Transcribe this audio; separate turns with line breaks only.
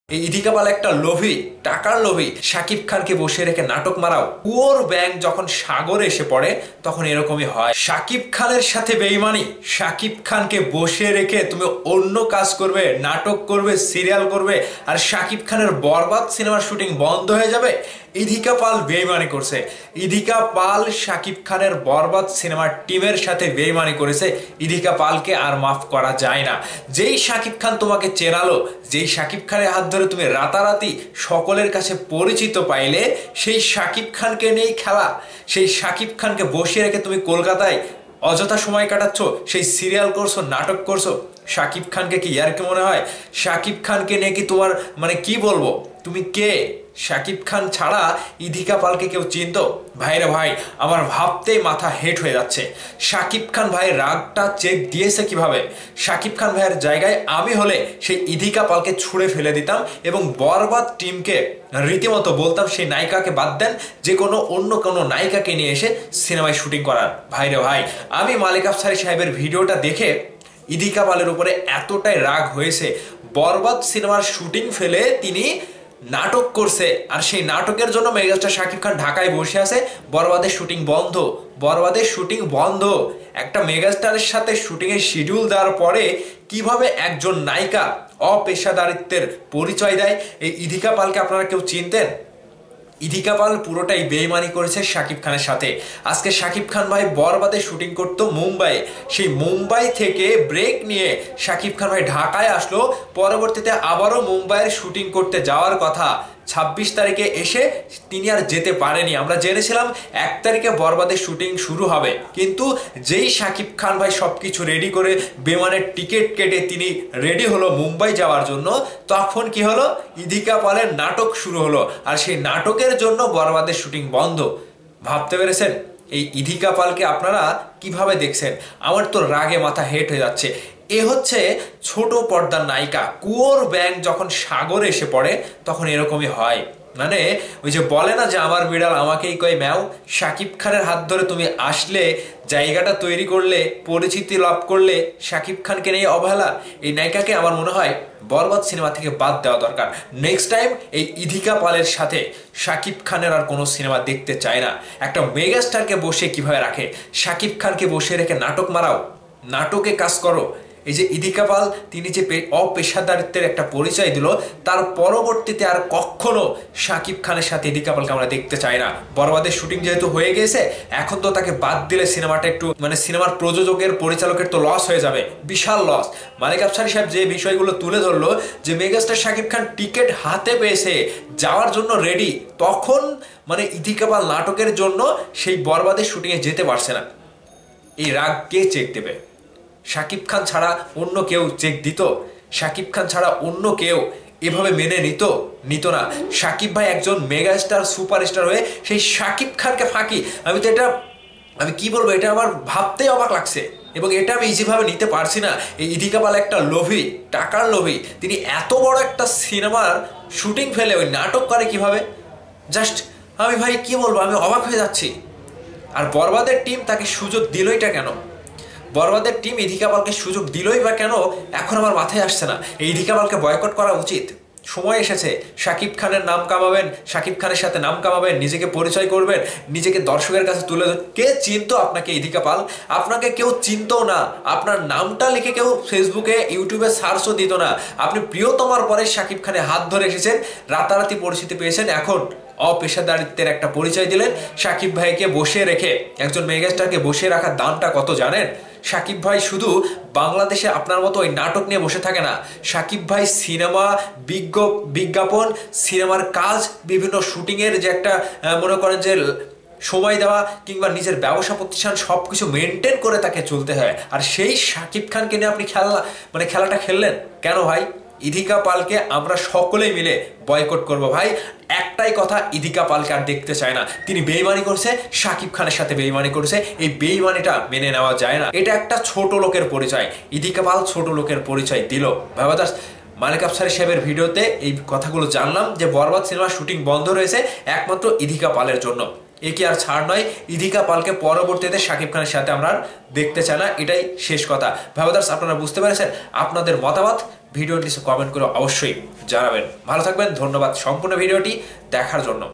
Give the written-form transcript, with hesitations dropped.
এই ইদিকা পাল একটা লোভী, টাকার লোভী। শাকিব খানকে বসে রেখে নাটক মারাও। কুয়োর ব্যাঙ যখন সাগরে এসে পড়ে তখন এরকমই হয়। শাকিব খানের সাথে বেইমানি। শাকিব খানকে বসে রেখে তুমি অন্য কাজ করবে, নাটক করবে, সিরিয়াল করবে, আর শাকিব খানের বরবাদ সিনেমার শুটিং বন্ধ হয়ে যাবে। ইদিকা পাল বেইমানি করছে। ইদিকা পাল শাকিব খানের বরবাদ সিনেমার টিমের সাথে বেইমানি করেছে। ইদিকা পালকে আর মাফ করা যায় না। যেই শাকিব খান তোমাকে চেনালো, যেই শাকিব খানের হাত ধরে তুমি রাতারাতি সকলের কাছে পরিচিত পাইলে, সেই শাকিব খানকে নিয়েই খেলা। সেই শাকিব খানকে বসিয়ে রেখে তুমি কলকাতায় অযথা সময় কাটাচ্ছ, সেই সিরিয়াল করছো, নাটক করছো। শাকিব খানকে কি ইয়ারকি মনে হয়? শাকিব খানকে নিয়ে কি তোমার কি বলবো, তুমি কে? শাকিব খান ছাড়া ইদিকা পালকে কেউ চিনতো? ভাইরে ভাই, আমার ভাবতেই মাথা হেট হয়ে যাচ্ছে। শাকিব খান ভাই রাগটা চেক দিয়েছে কিভাবে? শাকিব খান ভাইয়ের জায়গায় আমি হলে সেই ইদিকা পালকে ছুঁড়ে ফেলে দিতাম এবং বরবাদ টিমকে রীতিমতো বলতাম সেই নায়িকাকে বাদ দেন, যে অন্য কোনো নায়িকাকে নিয়ে এসে সিনেমায় শুটিং করার। ভাইরে ভাই, আমি মালিক আফসারী সাহেবের ভিডিওটা দেখে ইদিকা পালের উপরে এতটাই রাগ হয়েছে। বরবাদ সিনেমার শুটিং ফেলে তিনি নাটক করছে, আর সেই নাটকের জন্য মেগাস্টার শাকিব খান ঢাকায় বসে আছে। বরবাদের শুটিং বন্ধ, বরবাদের শুটিং বন্ধ। একটা মেগাস্টারের সাথে শুটিং এর শিডিউল দেওয়ার পরে কিভাবে একজন নায়িকা অপেশাদারিত্বের পরিচয় দেয়? এই ইদিকা পালকে আপনারা কেউ চিনতেন? ইদিকা পাল পুরোটাই বেইমানি করেছে শাকিব খানের সাথে। আজকে শাকিব খান ভাই বরবাদে শুটিং করতো মুম্বাইয়ে, সেই মুম্বাই থেকে ব্রেক নিয়ে শাকিব খান ভাই ঢাকায় আসলো। পরবর্তীতে আবারও মুম্বাইয়ের শুটিং করতে যাওয়ার কথা। 26 তারিখে এসে তিনি আর যেতে পারেনি। আমরা জেনেছিলাম 1 তারিখে বরবাদের শুটিং শুরু হবে, কিন্তু যেই শাকিব খান ভাই সবকিছু রেডি করে বিমানের টিকিট কেটে তিনি রেডি হলো মুম্বাই যাওয়ার জন্য, তখন কি হলো? ইদিকা পালের নাটক শুরু হলো, আর সেই নাটকের জন্য বরবাদের শুটিং বন্ধ। ভাবতে পেরেছেন এই ইদিকা পালকে আপনারা কিভাবে দেখছেন? আমার তো রাগে মাথা হেট হয়ে যাচ্ছে। এ হচ্ছে ছোট পর্দার নায়িকা। কুয়োর ব্যাঙ যখন সাগরে এসে পড়ে তখন এরকমই হয়। ওই যে বলে না যে আমার বিড়াল আমাকেই কয় ম্যাও। শাকিব খানের হাত ধরে তুমি আসলে, জায়গাটা তৈরি করলে, পরিচিতি লাভ করলে, শাকিব খানকে নিয়ে অবহেলা। এই নায়িকাকে আমার মনে হয় বরবাদ সিনেমা থেকে বাদ দেওয়া দরকার। নেক্সট টাইম এই ইদিকা পালের সাথে শাকিব খানের আর কোনো সিনেমা দেখতে চায় না। একটা মেগাস্টারকে বসে কিভাবে রাখে? শাকিব খানকে বসে রেখে নাটক মারাও, নাটকে কাজ করো। এই যে ইদিকা পাল, তিনি যে অপেশাদারিত্বের একটা পরিচয় দিল, তার পরবর্তীতে আর কখনো শাকিব খানের সাথে ইদিকা পালকে আমরা দেখতে চাই না। বরবাদের শুটিং যেহেতু হয়ে গেছে, এখন তো তাকে বাদ দিলে সিনেমাটা একটু সিনেমার প্রযোজকের, পরিচালকের তো লস হয়ে যাবে, বিশাল লস। মালিক আফসারী সাহেব যে বিষয়গুলো তুলে ধরলো, যে মেগাস্টার শাকিব খান টিকিট হাতে পেয়েছে, যাওয়ার জন্য রেডি, তখন ইদিকা পাল নাটকের জন্য সেই বরবাদের শুটিংয়ে যেতে পারছে না। এই রাগ কে চেক দেবে? শাকিব খান ছাড়া অন্য কেউ চেক দিত? শাকিব খান ছাড়া অন্য কেউ এভাবে মেনে নিত না। শাকিব ভাই একজন মেগাস্টার, সুপারস্টার হয়ে সেই শাকিব খানকে ফাঁকি। আমি কি বলবো, এটা আমার ভাবতেই অবাক লাগছে, এবং এটা আমি ইজিভাবে নিতে পারছি না। এই ইদিকা পাল একটা লোভী, টাকার লোভী। তিনি এত বড় একটা সিনেমার শুটিং ফেলে ওই নাটক করে কিভাবে? জাস্ট আমি ভাই কি বলবো, আমি অবাক হয়ে যাচ্ছি। আর বরবাদের টিম তাকে সুযোগ দিলইটা কেন? বরবাদের টিম ইদিকা পালকে সুযোগ দিলই বা কেন? এখন আমার মাথায় আসছে না। এই ইদিকা পালকে বয়কট করা উচিত। সময় এসেছে। শাকিব খানের নাম কামাবেন, শাকিব খানের সাথে নাম কামাবেন, নিজেকে পরিচয় করবেন, নিজেকে দর্শকের কাছে তুলে ধরবেন। কে চিনতো আপনাকে? ইদিকা পাল আপনাকে কেউ চিনতো না। আপনার নামটা লিখে কেউ ফেসবুকে, ইউটিউবে সার্চও দিত না। আপনি প্রিয়তমার পরে শাকিব খানের হাত ধরে এসেছেন, রাতারাতি পরিচিতি পেয়েছেন, এখন অপেশাদারিত্বের একটা পরিচয় দিলেন। শাকিব ভাইকে বসে রেখে, একজন মেগাস্টারকে বসে রাখার দামটা কত জানেন? শাকিব ভাই শুধু বাংলাদেশে আপনার মতো ওই নাটক নিয়ে বসে থাকে না। শাকিব ভাই সিনেমা, বিজ্ঞাপন, সিনেমার কাজ, বিভিন্ন শুটিংয়ের যে একটা মনে করেন যে সময় দেওয়া, কিংবা নিজের ব্যবসা প্রতিষ্ঠান, সবকিছু মেনটেন করে তাকে চলতে হয়। আর সেই শাকিব খানকে নিয়ে আপনি খেলাটা খেললেন কেন ভাই? ইদিকা পালকে আমরা সকলেই মিলে বয়কট করব ভাই। একটাই কথা, ইদিকা পালকে আর দেখতে চায় না। তিনি বেইমানি করছে, শাকিব খানের সাথে বেইমানি করছে। এই বেইমানিটা মেনে নেওয়া যায় না। এটা একটা ছোট লোকের পরিচয়। ইদিকা পাল ছোট লোকের পরিচয় দিল। ভাবাদাস মালিক আফসারী সাহেবের ভিডিওতে এই কথাগুলো জানলাম যে বরবাদ সিনেমার শুটিং বন্ধ রয়েছে একমাত্র ইদিকা পালের জন্য। এ কি আর ছাড় নয়? ইদিকা পালকে পরবর্তীতে শাকিব খানের সাথে আমরা দেখতে চাই না, এটাই শেষ কথা। ভাবাদাস আপনারা বুঝতে পেরেছেন? আপনাদের মতামত ভিডিওর নিচে কমেন্ট করে অবশ্যই জানাবেন। ভালো থাকবেন, ধন্যবাদ সম্পূর্ণ ভিডিওটি দেখার জন্য।